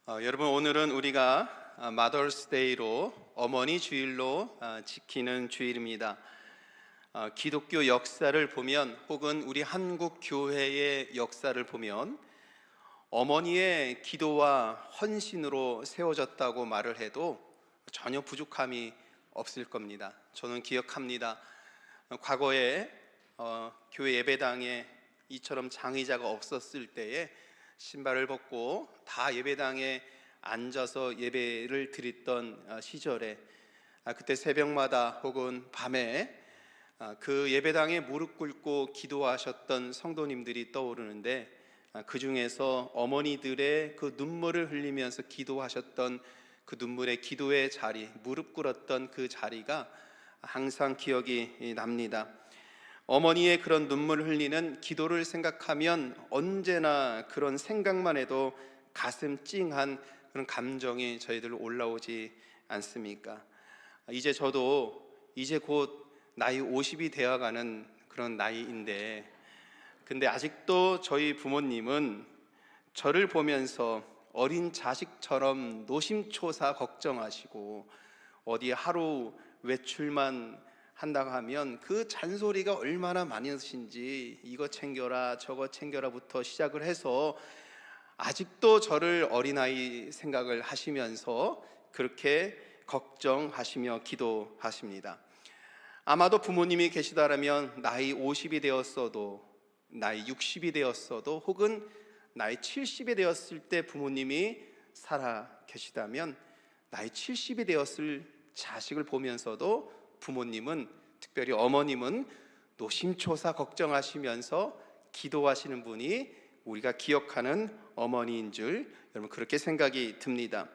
여러분, 오늘은 우리가 마더스데이로 어머니 주일로 지키는 주일입니다. 기독교 역사를 보면, 혹은 우리 한국 교회의 역사를 보면 어머니의 기도와 헌신으로 세워졌다고 말을 해도 전혀 부족함이 없을 겁니다. 저는 기억합니다. 과거에 교회 예배당에 이처럼 장의자가 없었을 때에 신발을 벗고 다 예배당에 앉아서 예배를 드렸던 시절에, 그때 새벽마다 혹은 밤에 그 예배당에 무릎 꿇고 기도하셨던 성도님들이 떠오르는데, 그 중에서 어머니들의 그 눈물을 흘리면서 기도하셨던 그 눈물의 기도의 자리, 무릎 꿇었던 그 자리가 항상 기억이 납니다. 어머니의 그런 눈물을 흘리는 기도를 생각하면 언제나 그런 생각만 해도 가슴 찡한 그런 감정이 저희들로 올라오지 않습니까? 저도 이제 곧 나이 50이 되어가는 그런 나이인데, 근데 아직도 저희 부모님은 저를 보면서 어린 자식처럼 노심초사 걱정하시고, 어디 하루 외출만 한다고 하면 그 잔소리가 얼마나 많으신지, 이거 챙겨라 저거 챙겨라부터 시작을 해서 아직도 저를 어린아이 생각을 하시면서 그렇게 걱정하시며 기도하십니다. 아마도 부모님이 계시다라면 나이 50이 되었어도, 나이 60이 되었어도, 혹은 나이 70이 되었을 때 부모님이 살아 계시다면, 나이 70이 되었을 자식을 보면서도 부모님은, 특별히 어머님은 노심초사 걱정하시면서 기도하시는 분이 우리가 기억하는 어머니인 줄, 여러분, 그렇게 생각이 듭니다.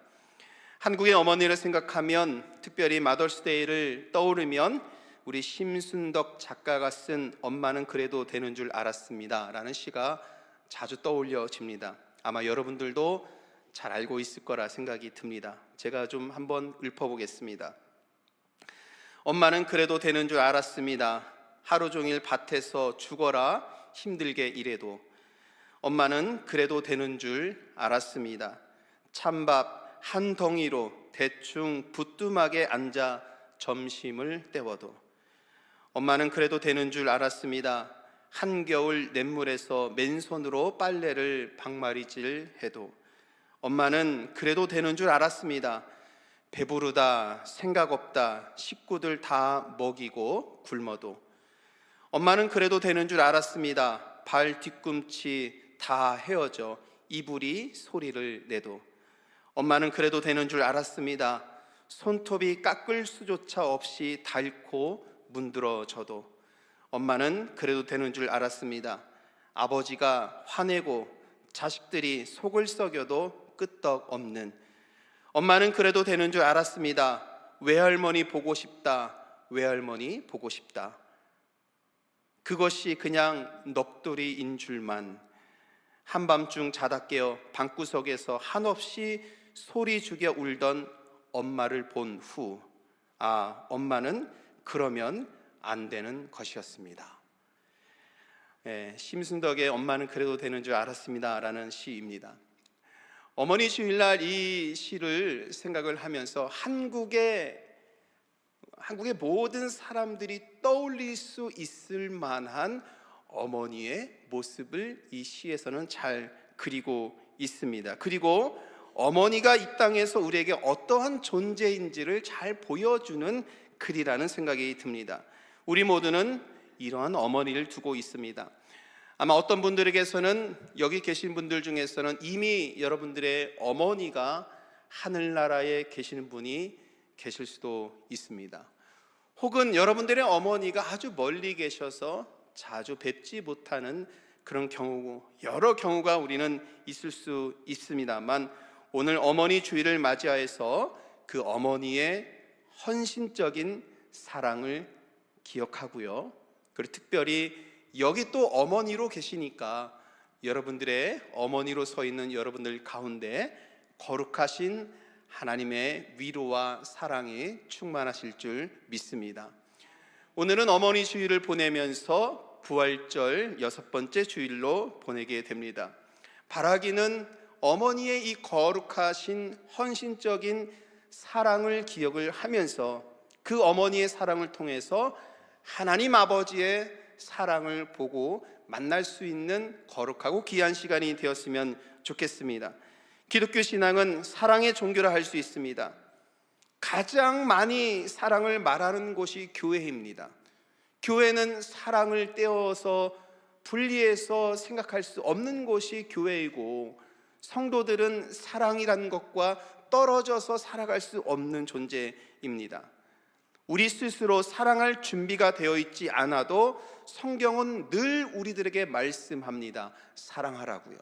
한국의 어머니를 생각하면, 특별히 마더스데이를 떠오르면 우리 심순덕 작가가 쓴 엄마는 그래도 되는 줄 알았습니다 라는 시가 자주 떠올려집니다. 아마 여러분들도 잘 알고 있을 거라 생각이 듭니다. 제가 좀 한번 읊어보겠습니다. 엄마는 그래도 되는 줄 알았습니다. 하루 종일 밭에서 죽어라 힘들게 일해도. 엄마는 그래도 되는 줄 알았습니다. 찬밥 한 덩이로 대충 부뚜막에 앉아 점심을 때워도. 엄마는 그래도 되는 줄 알았습니다. 한겨울 냇물에서 맨손으로 빨래를 방마리질 해도. 엄마는 그래도 되는 줄 알았습니다. 배부르다, 생각 없다, 식구들 다 먹이고 굶어도. 엄마는 그래도 되는 줄 알았습니다. 발 뒤꿈치 다 헤어져 이불이 소리를 내도. 엄마는 그래도 되는 줄 알았습니다. 손톱이 깎을 수조차 없이 닳고 문드러져도. 엄마는 그래도 되는 줄 알았습니다. 아버지가 화내고 자식들이 속을 썩여도 끄떡없는. 엄마는 그래도 되는 줄 알았습니다. 외할머니 보고 싶다, 외할머니 보고 싶다. 그것이 그냥 넋두리인 줄만. 한밤중 자다 깨어 방구석에서 한없이 소리 죽여 울던 엄마를 본 후, 엄마는 그러면 안 되는 것이었습니다. 심순덕의 엄마는 그래도 되는 줄 알았습니다 라는 시입니다. 어머니 주일날 이 시를 생각을 하면서 한국의 모든 사람들이 떠올릴 수 있을 만한 어머니의 모습을 이 시에서는 잘 그리고 있습니다. 그리고 어머니가 이 땅에서 우리에게 어떠한 존재인지를 잘 보여주는 글이라는 생각이 듭니다. 우리 모두는 이러한 어머니를 두고 있습니다. 아마 어떤 분들에게서는, 여기 계신 분들 중에서는 이미 여러분들의 어머니가 하늘나라에 계시는 분이 계실 수도 있습니다. 혹은 여러분들의 어머니가 아주 멀리 계셔서 자주 뵙지 못하는 그런 경우, 여러 경우가 우리는 있을 수 있습니다만, 오늘 어머니 주일을 맞이하여서 그 어머니의 헌신적인 사랑을 기억하고요, 그리고 특별히 여기 또 어머니로 계시니까 여러분들의 어머니로 서 있는 여러분들 가운데 거룩하신 하나님의 위로와 사랑이 충만하실 줄 믿습니다. 오늘은 어머니 주일을 보내면서 부활절 6번째 주일로 보내게 됩니다. 바라기는 어머니의 이 거룩하신 헌신적인 사랑을 기억을 하면서 그 어머니의 사랑을 통해서 하나님 아버지의 사랑을 보고 만날 수 있는 거룩하고 귀한 시간이 되었으면 좋겠습니다. 기독교 신앙은 사랑의 종교라 할 수 있습니다. 가장 많이 사랑을 말하는 곳이 교회입니다. 교회는 사랑을 떼어서 분리해서 생각할 수 없는 곳이 교회이고, 성도들은 사랑이라는 것과 떨어져서 살아갈 수 없는 존재입니다. 우리 스스로 사랑할 준비가 되어 있지 않아도 성경은 늘 우리들에게 말씀합니다. 사랑하라고요.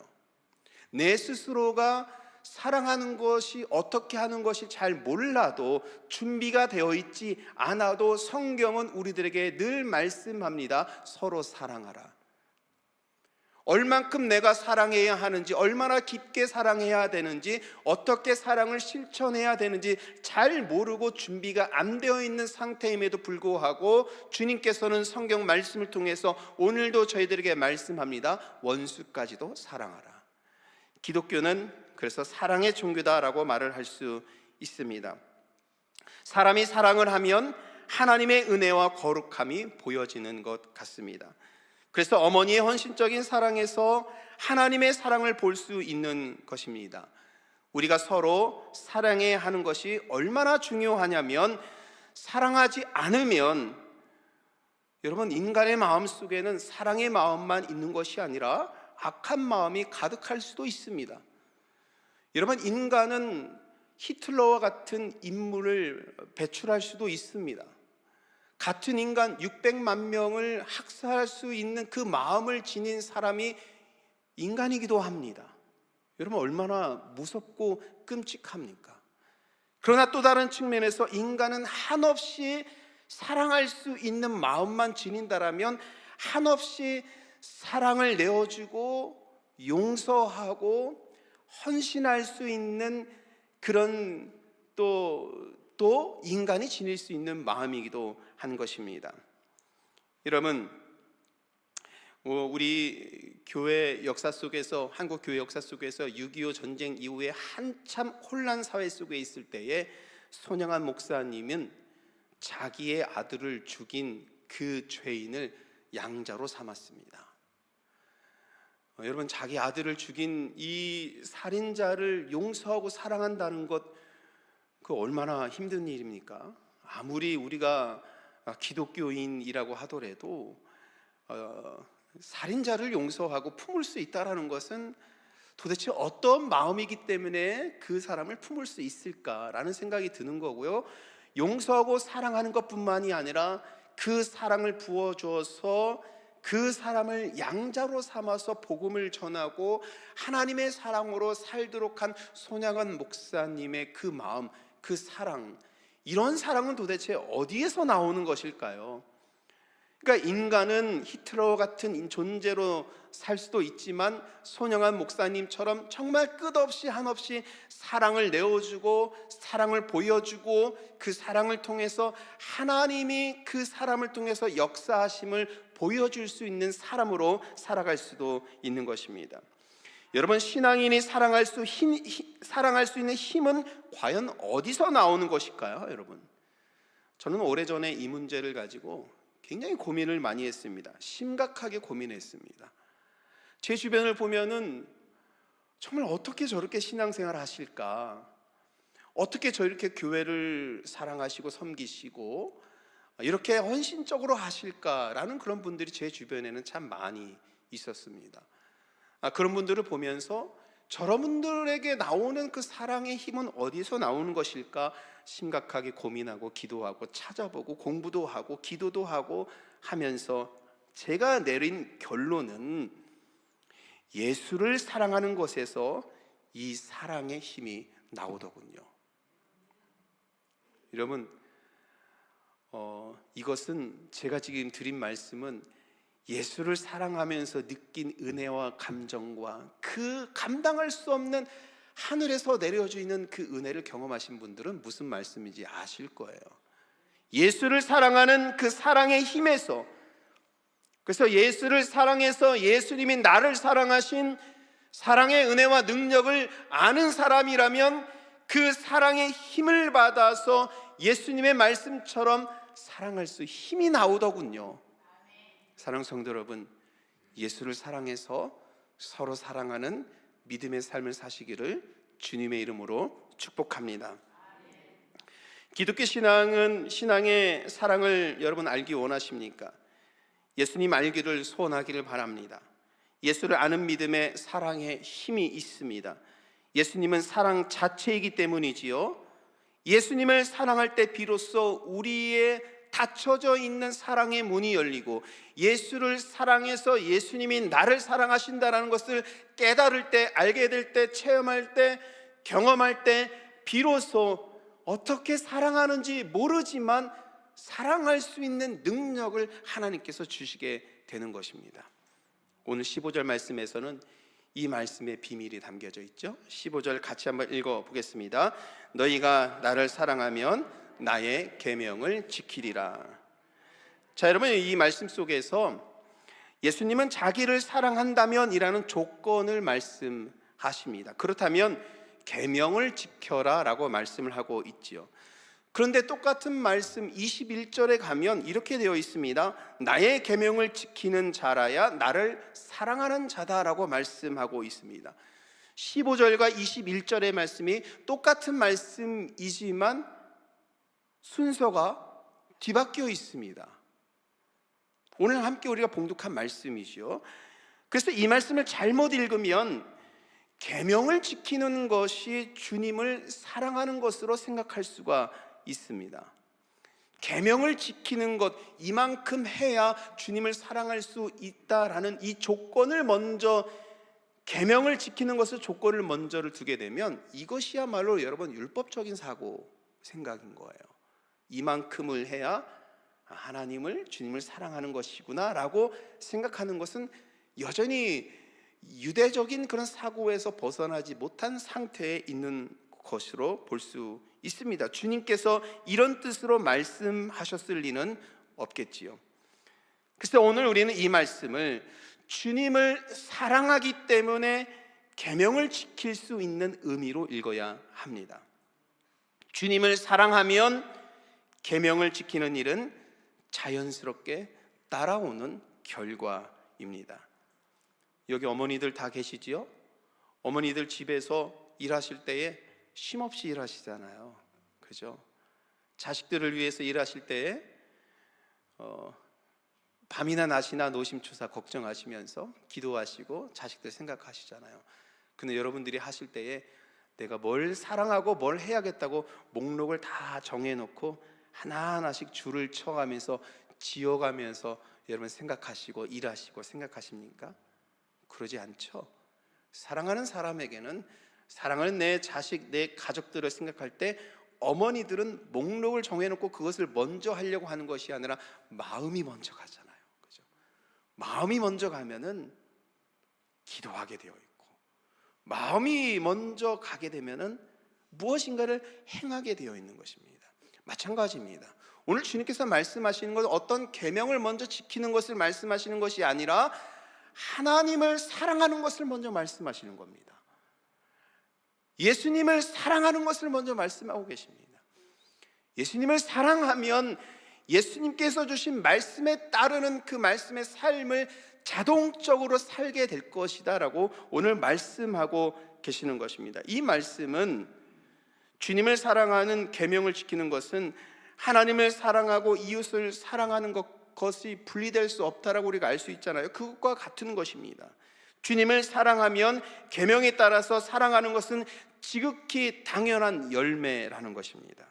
내 스스로가 사랑하는 것이 어떻게 하는 것이 잘 몰라도, 준비가 되어 있지 않아도 성경은 우리들에게 늘 말씀합니다. 서로 사랑하라. 얼만큼 내가 사랑해야 하는지, 얼마나 깊게 사랑해야 되는지, 어떻게 사랑을 실천해야 되는지 잘 모르고 준비가 안 되어 있는 상태임에도 불구하고 주님께서는 성경 말씀을 통해서 오늘도 저희들에게 말씀합니다. 원수까지도 사랑하라. 기독교는 그래서 사랑의 종교다라고 말을 할 수 있습니다. 사람이 사랑을 하면 하나님의 은혜와 거룩함이 보여지는 것 같습니다. 그래서 어머니의 헌신적인 사랑에서 하나님의 사랑을 볼 수 있는 것입니다. 우리가 서로 사랑해야 하는 것이 얼마나 중요하냐면, 사랑하지 않으면 여러분, 인간의 마음 속에는 사랑의 마음만 있는 것이 아니라 악한 마음이 가득할 수도 있습니다. 여러분, 인간은 히틀러와 같은 인물을 배출할 수도 있습니다. 같은 인간 600만 명을 학살할 수 있는 그 마음을 지닌 사람이 인간이기도 합니다. 여러분, 얼마나 무섭고 끔찍합니까? 그러나 또 다른 측면에서 인간은 한없이 사랑할 수 있는 마음만 지닌다라면 한없이 사랑을 내어주고 용서하고 헌신할 수 있는 그런 또 인간이 지닐 수 있는 마음이기도 한 것입니다. 여러분, 우리 교회 역사 속에서, 한국 교회 역사 속에서 6.25 전쟁 이후에 한참 혼란 사회 속에 있을 때에 손양한 목사님은 자기의 아들을 죽인 그 죄인을 양자로 삼았습니다. 여러분, 자기 아들을 죽인 이 살인자를 용서하고 사랑한다는 것, 그 얼마나 힘든 일입니까? 아무리 우리가 기독교인이라고 하더라도 살인자를 용서하고 품을 수 있다는 것은 도대체 어떤 마음이기 때문에 그 사람을 품을 수 있을까라는 생각이 드는 거고요. 용서하고 사랑하는 것뿐만이 아니라 그 사랑을 부어주어서 그 사람을 양자로 삼아서 복음을 전하고 하나님의 사랑으로 살도록 한 손양원 목사님의 그 마음, 그 사랑, 이런 사랑은 도대체 어디에서 나오는 것일까요? 그러니까 인간은 히틀러 같은 존재로 살 수도 있지만 손양원 목사님처럼 정말 끝없이 한없이 사랑을 내어주고 사랑을 보여주고 그 사랑을 통해서 하나님이 그 사람을 통해서 역사하심을 보여줄 수 있는 사람으로 살아갈 수도 있는 것입니다. 여러분, 신앙인이 사랑할 수 있는 힘은 과연 어디서 나오는 것일까요? 여러분, 저는 오래전에 이 문제를 가지고 굉장히 고민을 많이 했습니다. 심각하게 고민했습니다. 제 주변을 보면은 정말 어떻게 저렇게 신앙생활을 하실까? 어떻게 저렇게 교회를 사랑하시고 섬기시고 이렇게 헌신적으로 하실까라는 그런 분들이 제 주변에는 참 많이 있었습니다. 그런 분들을 보면서 저런 분들에게 나오는 그 사랑의 힘은 어디서 나오는 것일까 심각하게 고민하고 기도하고 찾아보고 공부도 하고 기도도 하고 하면서 제가 내린 결론은 예수를 사랑하는 것에서 이 사랑의 힘이 나오더군요. 여러분, 이것은 제가 지금 드린 말씀은 예수를 사랑하면서 느낀 은혜와 감정과 그 감당할 수 없는 하늘에서 내려주는 그 은혜를 경험하신 분들은 무슨 말씀인지 아실 거예요. 예수를 사랑하는 그 사랑의 힘에서, 그래서 예수를 사랑해서 예수님이 나를 사랑하신 사랑의 은혜와 능력을 아는 사람이라면 그 사랑의 힘을 받아서 예수님의 말씀처럼 사랑할 수 힘이 나오더군요. 사랑하는 성도 여러분, 예수를 사랑해서 서로 사랑하는 믿음의 삶을 사시기를 주님의 이름으로 축복합니다. 기독교 신앙은 신앙의 사랑을 여러분 알기 원하십니까? 예수님 알기를 소원하기를 바랍니다. 예수를 아는 믿음에 사랑의 힘이 있습니다. 예수님은 사랑 자체이기 때문이지요. 예수님을 사랑할 때 비로소 우리의 닫혀져 있는 사랑의 문이 열리고 예수를 사랑해서 예수님이 나를 사랑하신다는 것을 깨달을 때, 알게 될 때, 체험할 때, 경험할 때 비로소 어떻게 사랑하는지 모르지만 사랑할 수 있는 능력을 하나님께서 주시게 되는 것입니다. 오늘 15절 말씀에서는 이 말씀의 비밀이 담겨져 있죠. 15절 같이 한번 읽어보겠습니다. 너희가 나를 사랑하면 나의 계명을 지키리라. 자, 여러분, 이 말씀 속에서 예수님은 자기를 사랑한다면 이라는 조건을 말씀하십니다. 그렇다면 계명을 지켜라 라고 말씀을 하고 있지요. 그런데 똑같은 말씀 21절에 가면 이렇게 되어 있습니다. 나의 계명을 지키는 자라야 나를 사랑하는 자다라고 말씀하고 있습니다. 15절과 21절의 말씀이 똑같은 말씀이지만 순서가 뒤바뀌어 있습니다. 오늘 함께 우리가 봉독한 말씀이죠. 그래서 이 말씀을 잘못 읽으면 계명을 지키는 것이 주님을 사랑하는 것으로 생각할 수가 있습니다. 계명을 지키는 것, 이만큼 해야 주님을 사랑할 수 있다라는 이 조건을 먼저, 계명을 지키는 것을 조건을 먼저를 두게 되면 이것이야말로 여러분 율법적인 사고 생각인 거예요. 이만큼을 해야 하나님을, 주님을 사랑하는 것이구나 라고 생각하는 것은 여전히 유대적인 그런 사고에서 벗어나지 못한 상태에 있는 것으로 볼 수 있습니다. 주님께서 이런 뜻으로 말씀하셨을 리는 없겠지요. 그래서 오늘 우리는 이 말씀을 주님을 사랑하기 때문에 계명을 지킬 수 있는 의미로 읽어야 합니다. 주님을 사랑하면 계명을 지키는 일은 자연스럽게 따라오는 결과입니다. 여기 어머니들 다 계시지요? 어머니들 집에서 일하실 때에 쉼없이 일하시잖아요. 그죠? 자식들을 위해서 일하실 때에 밤이나 낮이나 노심초사 걱정하시면서 기도하시고 자식들 생각하시잖아요. 근데 여러분들이 하실 때에 내가 뭘 사랑하고 뭘 해야겠다고 목록을 다 정해놓고 하나하나씩 줄을 쳐가면서 지어가면서 여러분 생각하시고 일하시고 생각하십니까? 그러지 않죠. 사랑하는 사람에게는, 사랑하는 내 자식, 내 가족들을 생각할 때 어머니들은 목록을 정해놓고 그것을 먼저 하려고 하는 것이 아니라 마음이 먼저 가잖아요. 그죠? 마음이 먼저 가면은 기도하게 되어 있고, 마음이 먼저 가게 되면은 무엇인가를 행하게 되어 있는 것입니다. 마찬가지입니다. 오늘 주님께서 말씀하시는 것은 어떤 계명을 먼저 지키는 것을 말씀하시는 것이 아니라 하나님을 사랑하는 것을 먼저 말씀하시는 겁니다. 예수님을 사랑하는 것을 먼저 말씀하고 계십니다. 예수님을 사랑하면 예수님께서 주신 말씀에 따르는 그 말씀의 삶을 자동적으로 살게 될 것이다 라고 오늘 말씀하고 계시는 것입니다. 이 말씀은 주님을 사랑하는 계명을 지키는 것은 하나님을 사랑하고 이웃을 사랑하는 것이 분리될 수 없다라고 우리가 알 수 있잖아요. 그것과 같은 것입니다. 주님을 사랑하면 계명에 따라서 사랑하는 것은 지극히 당연한 열매라는 것입니다.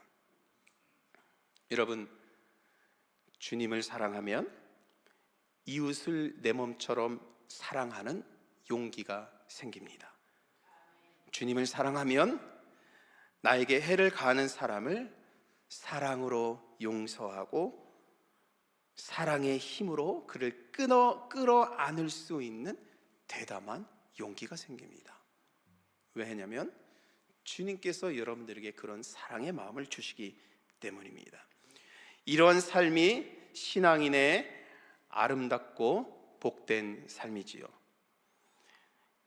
여러분, 주님을 사랑하면 이웃을 내 몸처럼 사랑하는 용기가 생깁니다. 주님을 사랑하면 나에게 해를 가하는 사람을 사랑으로 용서하고 사랑의 힘으로 그를 끌어안을 수 있는 대담한 용기가 생깁니다. 왜냐하면 주님께서 여러분들에게 그런 사랑의 마음을 주시기 때문입니다. 이런 삶이 신앙인의 아름답고 복된 삶이지요.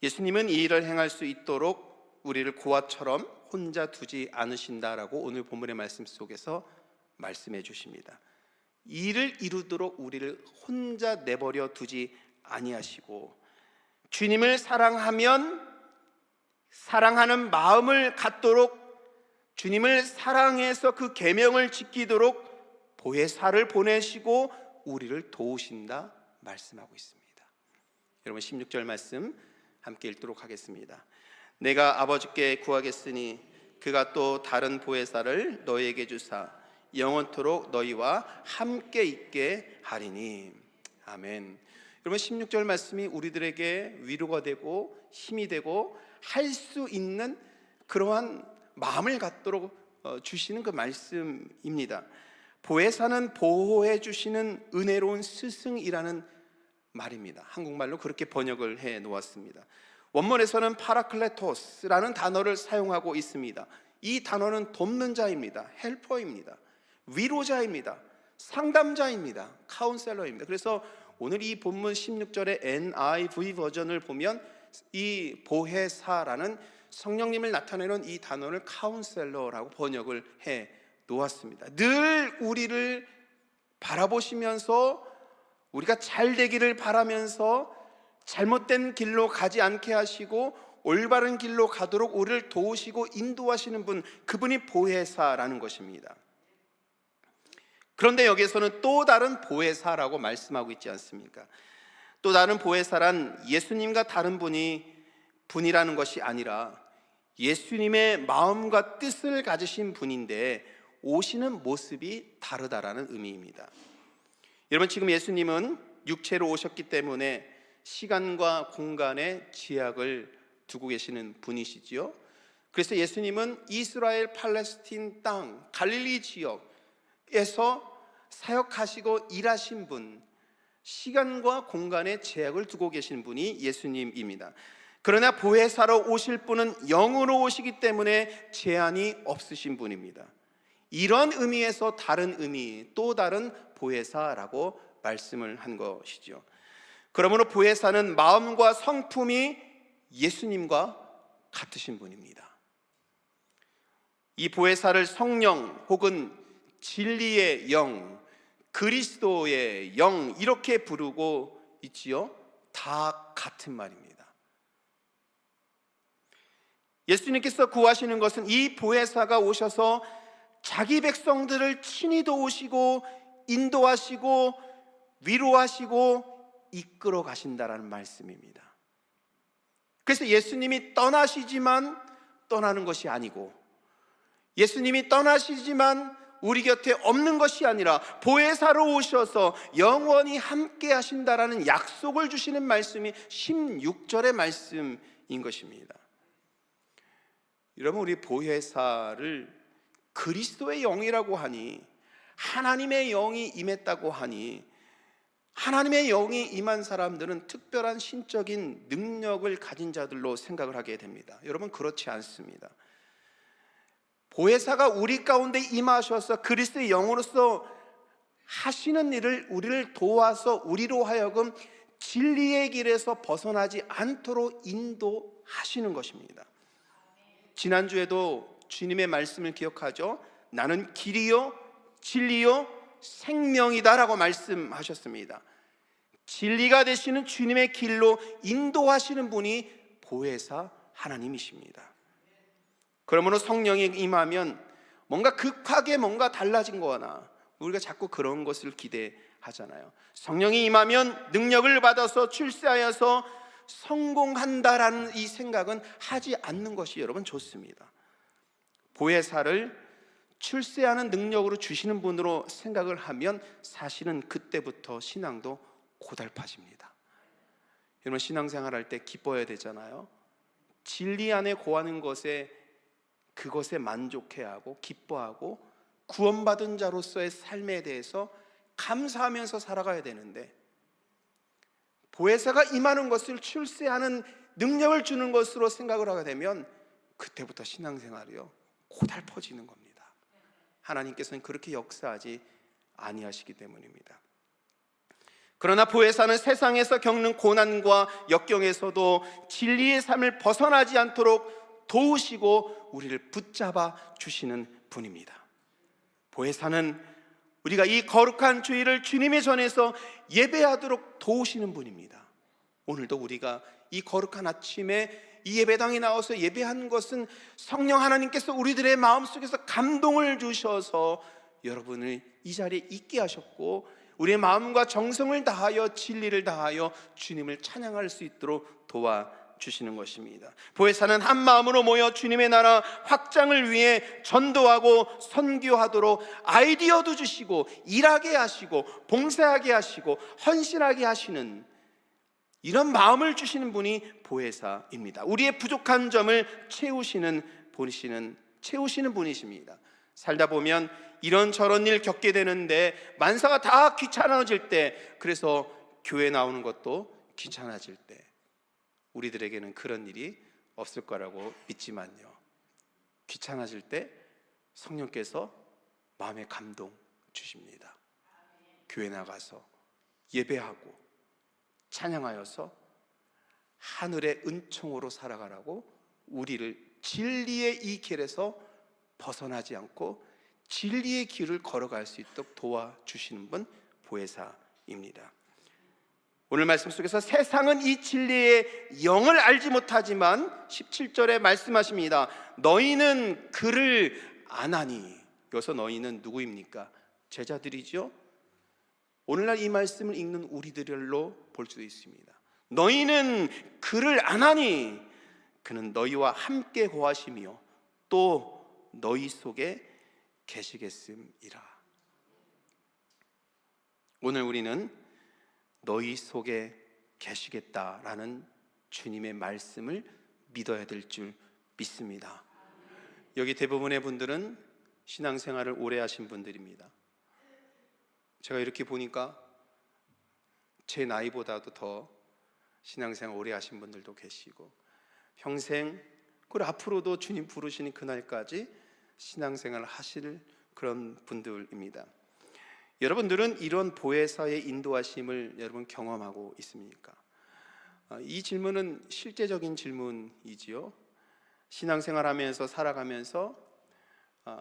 예수님은 이 일을 행할 수 있도록 우리를 고아처럼 혼자 두지 않으신다라고 오늘 본문의 말씀 속에서 말씀해 주십니다. 이 일을 이루도록 우리를 혼자 내버려 두지 아니하시고, 주님을 사랑하면 사랑하는 마음을 갖도록, 주님을 사랑해서 그 계명을 지키도록 보혜사를 보내시고 우리를 도우신다 말씀하고 있습니다. 여러분 16절 말씀 함께 읽도록 하겠습니다. 내가 아버지께 구하겠으니 그가 또 다른 보혜사를 너희에게 주사 영원토록 너희와 함께 있게 하리니. 아멘. 여러분 16절 말씀이 우리들에게 위로가 되고 힘이 되고 할 수 있는 그러한 마음을 갖도록 주시는 그 말씀입니다. 보혜사는 보호해 주시는 은혜로운 스승이라는 말입니다. 한국말로 그렇게 번역을 해 놓았습니다. 원문에서는 파라클레토스라는 단어를 사용하고 있습니다. 이 단어는 돕는 자입니다. 헬퍼입니다. 위로자입니다. 상담자입니다. 카운셀러입니다. 그래서 오늘 이 본문 16절의 NIV 버전을 보면 이 보혜사라는 성령님을 나타내는 이 단어를 카운셀러라고 번역을 해 놓았습니다. 늘 우리를 바라보시면서 우리가 잘 되기를 바라면서 잘못된 길로 가지 않게 하시고 올바른 길로 가도록 우리를 도우시고 인도하시는 분, 그분이 보혜사라는 것입니다. 그런데 여기에서는 또 다른 보혜사라고 말씀하고 있지 않습니까? 또 다른 보혜사란 예수님과 다른 분이라는 것이 아니라 예수님의 마음과 뜻을 가지신 분인데 오시는 모습이 다르다라는 의미입니다. 여러분, 지금 예수님은 육체로 오셨기 때문에 시간과 공간에 제약을 두고 계시는 분이시지요. 그래서 예수님은 이스라엘 팔레스틴 땅 갈릴리 지역에서 사역하시고 일하신 분, 시간과 공간에 제약을 두고 계신 분이 예수님입니다. 그러나 보혜사로 오실 분은 영으로 오시기 때문에 제한이 없으신 분입니다. 이런 의미에서 다른 의미, 또 다른 보혜사라고 말씀을 한 것이죠. 그러므로 보혜사는 마음과 성품이 예수님과 같으신 분입니다. 이 보혜사를 성령 혹은 진리의 영, 그리스도의 영 이렇게 부르고 있지요. 다 같은 말입니다. 예수님께서 구하시는 것은 이 보혜사가 오셔서 자기 백성들을 친히 도우시고 인도하시고 위로하시고 이끌어 가신다라는 말씀입니다. 그래서 예수님이 떠나시지만 떠나는 것이 아니고, 예수님이 떠나시지만 우리 곁에 없는 것이 아니라 보혜사로 오셔서 영원히 함께 하신다라는 약속을 주시는 말씀이 16절의 말씀인 것입니다. 여러분, 우리 보혜사를 그리스도의 영이라고 하니, 하나님의 영이 임했다고 하니, 하나님의 영이 임한 사람들은 특별한 신적인 능력을 가진 자들로 생각을 하게 됩니다. 여러분, 그렇지 않습니다. 보혜사가 우리 가운데 임하셔서 그리스도의 영으로서 하시는 일을 우리를 도와서 우리로 하여금 진리의 길에서 벗어나지 않도록 인도하시는 것입니다. 지난주에도 주님의 말씀을 기억하죠? 나는 길이요 진리요 생명이다라고 말씀하셨습니다. 진리가 되시는 주님의 길로 인도하시는 분이 보혜사 하나님이십니다. 그러므로 성령이 임하면 뭔가 극하게 뭔가 달라진 거나, 우리가 자꾸 그런 것을 기대하잖아요. 성령이 임하면 능력을 받아서 출세하여서 성공한다라는 이 생각은 하지 않는 것이 여러분 좋습니다. 보혜사를 출세하는 능력으로 주시는 분으로 생각을 하면 사실은 그때부터 신앙도 고달파집니다. 여러분, 신앙생활 할 때 기뻐해야 되잖아요. 진리 안에 거하는 것에, 그것에 만족해야 하고 기뻐하고 구원받은 자로서의 삶에 대해서 감사하면서 살아가야 되는데, 보혜사가 임하는 것을 출세하는 능력을 주는 것으로 생각을 하게 되면 그때부터 신앙생활이요 고달퍼지는 겁니다. 하나님께서는 그렇게 역사하지 아니하시기 때문입니다. 그러나 보혜사는 세상에서 겪는 고난과 역경에서도 진리의 삶을 벗어나지 않도록 도우시고 우리를 붙잡아 주시는 분입니다. 보혜사는 우리가 이 거룩한 주일을 주님의 전에서 예배하도록 도우시는 분입니다. 오늘도 우리가 이 거룩한 아침에 이 예배당에 나와서 예배한 것은 성령 하나님께서 우리들의 마음속에서 감동을 주셔서 여러분을 이 자리에 있게 하셨고, 우리의 마음과 정성을 다하여 진리를 다하여 주님을 찬양할 수 있도록 도와주시는 것입니다. 보혜사는 한 마음으로 모여 주님의 나라 확장을 위해 전도하고 선교하도록 아이디어도 주시고 일하게 하시고 봉사하게 하시고 헌신하게 하시는 이런 마음을 주시는 분이 보혜사입니다. 우리의 부족한 점을 채우시는 분이십니다. 살다 보면 이런저런 일 겪게 되는데 만사가 다 귀찮아질 때, 그래서 교회 나오는 것도 귀찮아질 때, 우리들에게는 그런 일이 없을 거라고 믿지만요, 귀찮아질 때 성령께서 마음에 감동 주십니다. 교회 나가서 예배하고 찬양하여서 하늘의 은총으로 살아가라고 우리를 진리의 이 길에서 벗어나지 않고 진리의 길을 걸어갈 수 있도록 도와주시는 분, 보혜사입니다. 오늘 말씀 속에서 세상은 이 진리의 영을 알지 못하지만 17절에 말씀하십니다. 너희는 그를 아나니. 여기서 너희는 누구입니까? 제자들이죠. 오늘날 이 말씀을 읽는 우리들로 볼 수도 있습니다. 너희는 그를 아나니 그는 너희와 함께 거하시며 또 너희 속에 계시겠음이라. 오늘 우리는 너희 속에 계시겠다라는 주님의 말씀을 믿어야 될 줄 믿습니다. 여기 대부분의 분들은 신앙생활을 오래 하신 분들입니다. 제가 이렇게 보니까 제 나이보다도 더 신앙생활 오래 하신 분들도 계시고, 평생 그리고 앞으로도 주님 부르시는 그날까지 신앙생활을 하실 그런 분들입니다. 여러분들은 이런 보혜사의 인도하심을 여러분 경험하고 있습니까? 이 질문은 실제적인 질문이지요. 신앙생활하면서 살아가면서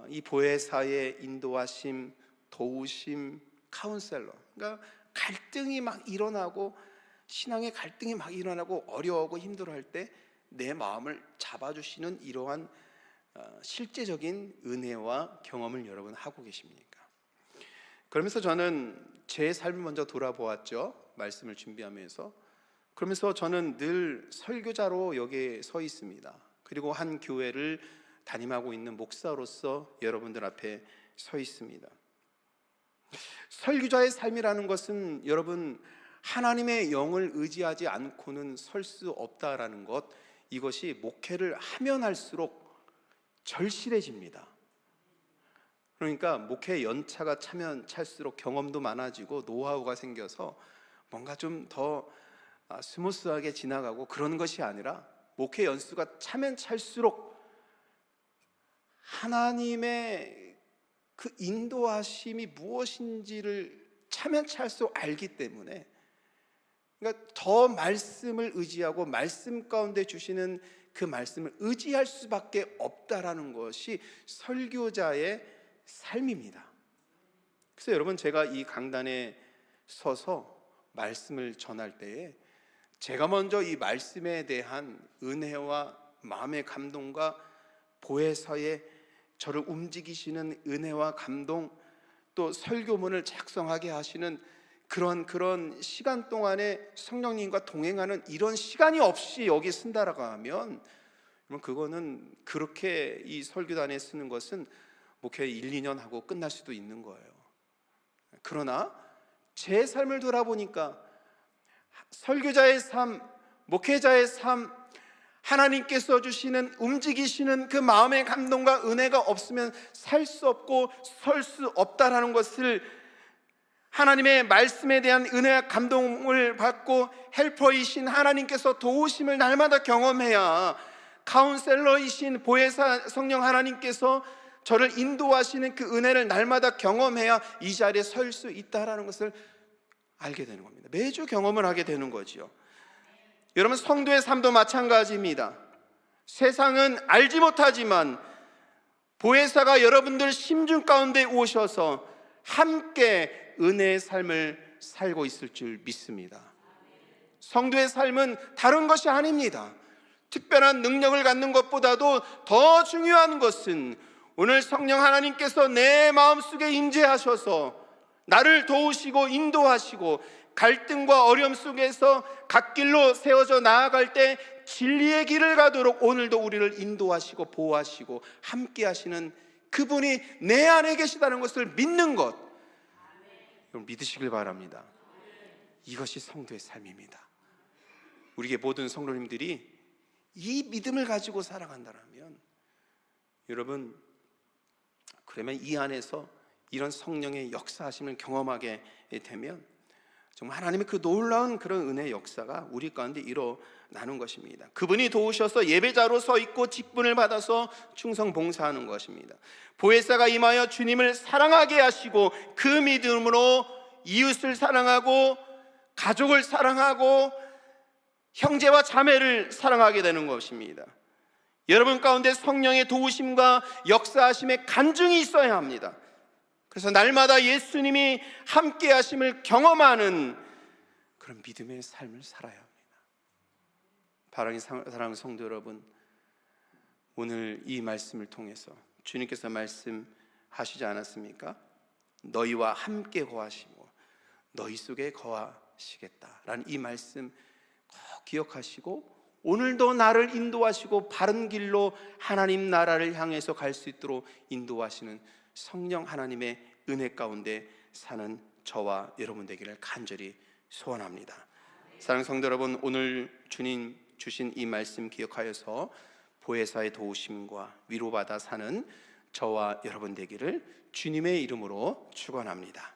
이 보혜사의 인도하심, 도우심, 카운셀러, 그러니까 갈등이 막 일어나고, 신앙의 갈등이 막 일어나고 어려워하고 힘들어할 때 내 마음을 잡아주시는 이러한 실제적인 은혜와 경험을 여러분 하고 계십니까? 그러면서 저는 제 삶을 먼저 돌아보았죠. 말씀을 준비하면서. 그러면서 저는 늘 설교자로 여기에 서 있습니다. 그리고 한 교회를 담임하고 있는 목사로서 여러분들 앞에 서 있습니다. 설교자의 삶이라는 것은 여러분, 하나님의 영을 의지하지 않고는 설 수 없다라는 것, 이것이 목회를 하면 할수록 절실해집니다. 그러니까 목회 연차가 차면 찰수록 경험도 많아지고 노하우가 생겨서 뭔가 좀 더 스무스하게 지나가고 그런 것이 아니라, 목회 연수가 차면 찰수록 하나님의 그 인도하심이 무엇인지를 차면 찰수록 알기 때문에, 그러니까 더 말씀을 의지하고 말씀 가운데 주시는 그 말씀을 의지할 수밖에 없다라는 것이 설교자의 삶입니다. 그래서 여러분, 제가 이 강단에 서서 말씀을 전할 때에 제가 먼저 이 말씀에 대한 은혜와 마음의 감동과 보혜사의 저를 움직이시는 은혜와 감동, 또 설교문을 작성하게 하시는 그런 시간 동안에 성령님과 동행하는 이런 시간이 없이 여기 쓴다라고 하면, 그거는 그렇게 이 설교단에 쓰는 것은 목회 1, 2년 하고 끝날 수도 있는 거예요. 그러나 제 삶을 돌아보니까 설교자의 삶, 목회자의 삶, 하나님께서 주시는 움직이시는 그 마음의 감동과 은혜가 없으면 살 수 없고 설 수 없다라는 것을, 하나님의 말씀에 대한 은혜와 감동을 받고 헬퍼이신 하나님께서 도우심을 날마다 경험해야, 카운셀러이신 보혜사 성령 하나님께서 저를 인도하시는 그 은혜를 날마다 경험해야 이 자리에 설 수 있다라는 것을 알게 되는 겁니다. 매주 경험을 하게 되는 거지요. 여러분, 성도의 삶도 마찬가지입니다. 세상은 알지 못하지만 보혜사가 여러분들 심중 가운데 오셔서 함께 은혜의 삶을 살고 있을 줄 믿습니다. 성도의 삶은 다른 것이 아닙니다. 특별한 능력을 갖는 것보다도 더 중요한 것은 오늘 성령 하나님께서 내 마음속에 임재하셔서 나를 도우시고 인도하시고 갈등과 어려움 속에서 갓길로 세워져 나아갈 때 진리의 길을 가도록 오늘도 우리를 인도하시고 보호하시고 함께 하시는 그분이 내 안에 계시다는 것을 믿는 것, 여러분 믿으시길 바랍니다. 이것이 성도의 삶입니다. 우리의 모든 성도님들이 이 믿음을 가지고 살아간다면 여러분, 그러면 이 안에서 이런 성령의 역사하심을 경험하게 되면 정말 하나님의 그 놀라운 그런 은혜의 역사가 우리 가운데 일어나는 것입니다. 그분이 도우셔서 예배자로 서 있고 직분을 받아서 충성 봉사하는 것입니다. 보혜사가 임하여 주님을 사랑하게 하시고 그 믿음으로 이웃을 사랑하고 가족을 사랑하고 형제와 자매를 사랑하게 되는 것입니다. 여러분 가운데 성령의 도우심과 역사하심의 간증이 있어야 합니다. 그래서 날마다 예수님이 함께 하심을 경험하는 그런 믿음의 삶을 살아야 합니다. 사랑하는 성도 여러분, 오늘 이 말씀을 통해서 주님께서 말씀하시지 않았습니까? 너희와 함께 거하시고 너희 속에 거하시겠다라는 이 말씀 꼭 기억하시고 오늘도 나를 인도하시고 바른 길로 하나님 나라를 향해서 갈 수 있도록 인도하시는 성령 하나님의 은혜 가운데 사는 저와 여러분 되기를 간절히 소원합니다. 사랑하는 성도 여러분, 오늘 주님 주신 이 말씀 기억하여서 보혜사의 도우심과 위로받아 사는 저와 여러분 되기를 주님의 이름으로 축원합니다.